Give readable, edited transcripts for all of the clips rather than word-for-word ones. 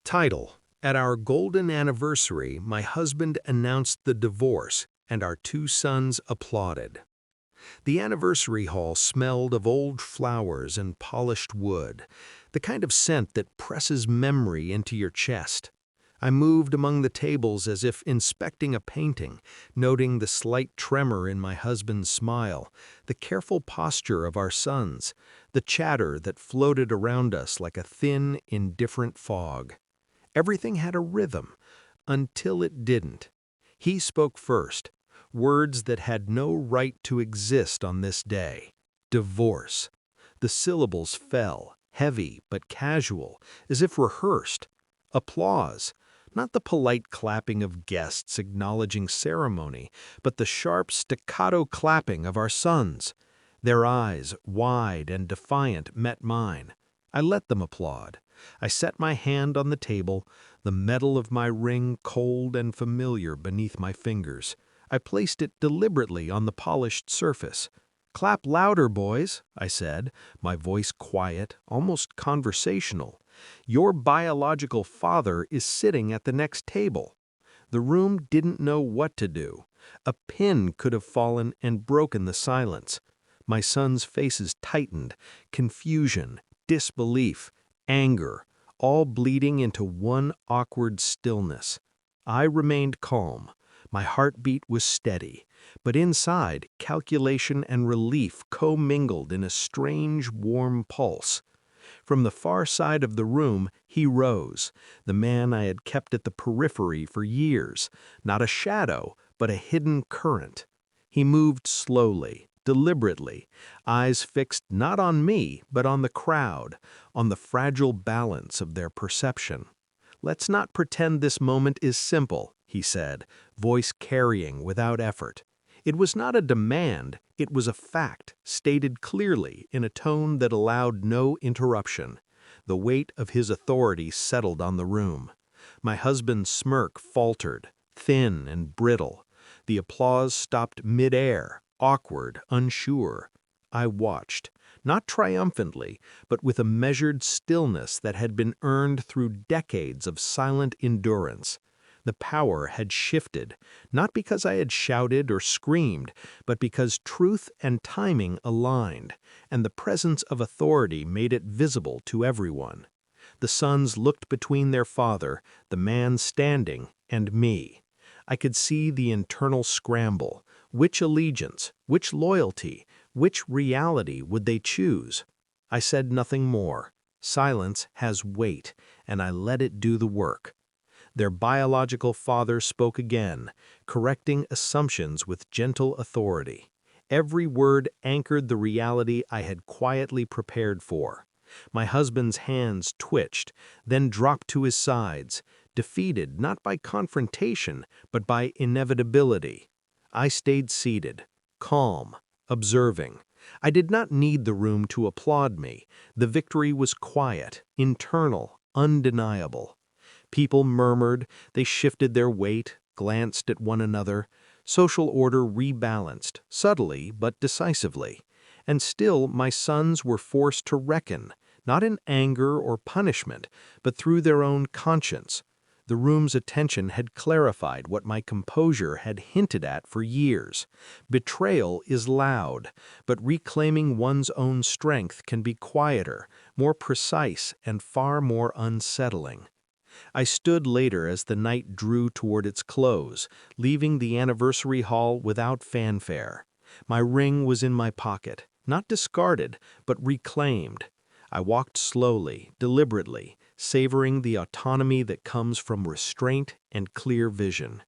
Title: At our golden anniversary, my husband announced the divorce, and our two sons applauded. The anniversary hall smelled of old flowers and polished wood, the kind of scent that presses memory into your chest. I moved among the tables as if inspecting a painting, noting the slight tremor in my husband's smile, the careful posture of our sons, the chatter that floated around us like a thin, indifferent fog. Everything had a rhythm, until it didn't. He spoke first, words that had no right to exist on this day. Divorce. The syllables fell, heavy but casual, as if rehearsed. Applause. Not the polite clapping of guests acknowledging ceremony, but the sharp staccato clapping of our sons. Their eyes, wide and defiant, met mine. I let them applaud. I set my hand on the table, the metal of my ring cold and familiar beneath my fingers. I placed it deliberately on the polished surface. "Clap louder, boys," I said, my voice quiet, almost conversational. "Your biological father is sitting at the next table." The room didn't know what to do. A pin could have fallen and broken the silence. My sons' faces tightened, confusion, disbelief, anger, all bleeding into one awkward stillness. I remained calm. My heartbeat was steady, but inside, calculation and relief commingled in a strange, warm pulse. From the far side of the room, he rose, the man I had kept at the periphery for years, not a shadow, but a hidden current. He moved slowly, deliberately, eyes fixed not on me, but on the crowd, on the fragile balance of their perception. "Let's not pretend this moment is simple," he said, voice carrying without effort. It was not a demand, it was a fact, stated clearly in a tone that allowed no interruption. The weight of his authority settled on the room. My husband's smirk faltered, thin and brittle. The applause stopped mid-air, awkward, unsure. I watched, not triumphantly, but with a measured stillness that had been earned through decades of silent endurance. The power had shifted, not because I had shouted or screamed, but because truth and timing aligned, and the presence of authority made it visible to everyone. The sons looked between their father, the man standing, and me. I could see the internal scramble. Which allegiance, which loyalty, which reality would they choose? I said nothing more. Silence has weight, and I let it do the work. Their biological father spoke again, correcting assumptions with gentle authority. Every word anchored the reality I had quietly prepared for. My husband's hands twitched, then dropped to his sides, defeated not by confrontation, but by inevitability. I stayed seated, calm, observing. I did not need the room to applaud me. The victory was quiet, internal, undeniable. People murmured, they shifted their weight, glanced at one another. Social order rebalanced, subtly but decisively. And still my sons were forced to reckon, not in anger or punishment, but through their own conscience. The room's attention had clarified what my composure had hinted at for years. Betrayal is loud, but reclaiming one's own strength can be quieter, more precise, and far more unsettling. I stood later as the night drew toward its close, leaving the anniversary hall without fanfare. My ring was in my pocket, not discarded, but reclaimed. I walked slowly, deliberately, savoring the autonomy that comes from restraint and clear vision.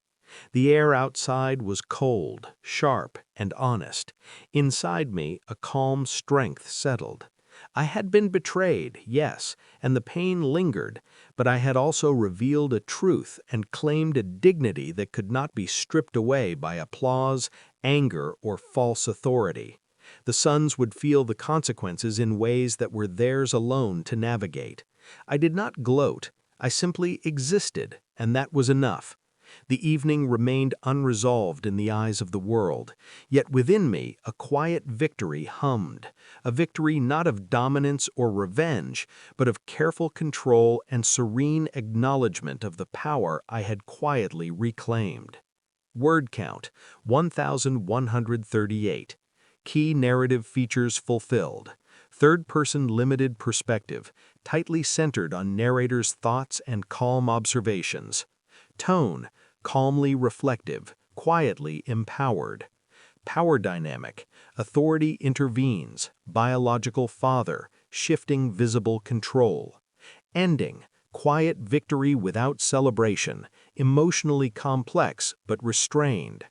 The air outside was cold, sharp, and honest. Inside me, a calm strength settled. I had been betrayed, yes, and the pain lingered, but I had also revealed a truth and claimed a dignity that could not be stripped away by applause, anger, or false authority. The sons would feel the consequences in ways that were theirs alone to navigate. I did not gloat, I simply existed, and that was enough. The evening remained unresolved in the eyes of the world, yet within me a quiet victory hummed, a victory not of dominance or revenge, but of careful control and serene acknowledgement of the power I had quietly reclaimed. Word count, 1,138. Key narrative features fulfilled. Third-person limited perspective, tightly centered on narrator's thoughts and calm observations. Tone, calmly reflective, quietly empowered. Power dynamic, authority intervenes, biological father, shifting visible control. Ending, quiet victory without celebration, emotionally complex but restrained.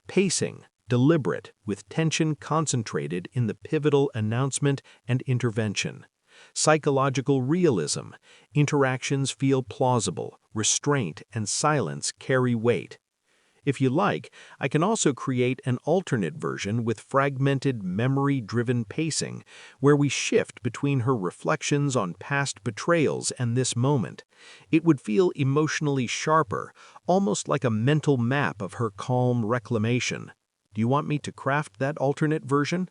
Pacing, deliberate, with tension concentrated in the pivotal announcement and intervention. Psychological realism, interactions feel plausible, restraint and silence carry weight. If you like, I can also create an alternate version with fragmented memory-driven pacing, where we shift between her reflections on past betrayals and this moment. It would feel emotionally sharper, almost like a mental map of her calm reclamation. Do you want me to craft that alternate version?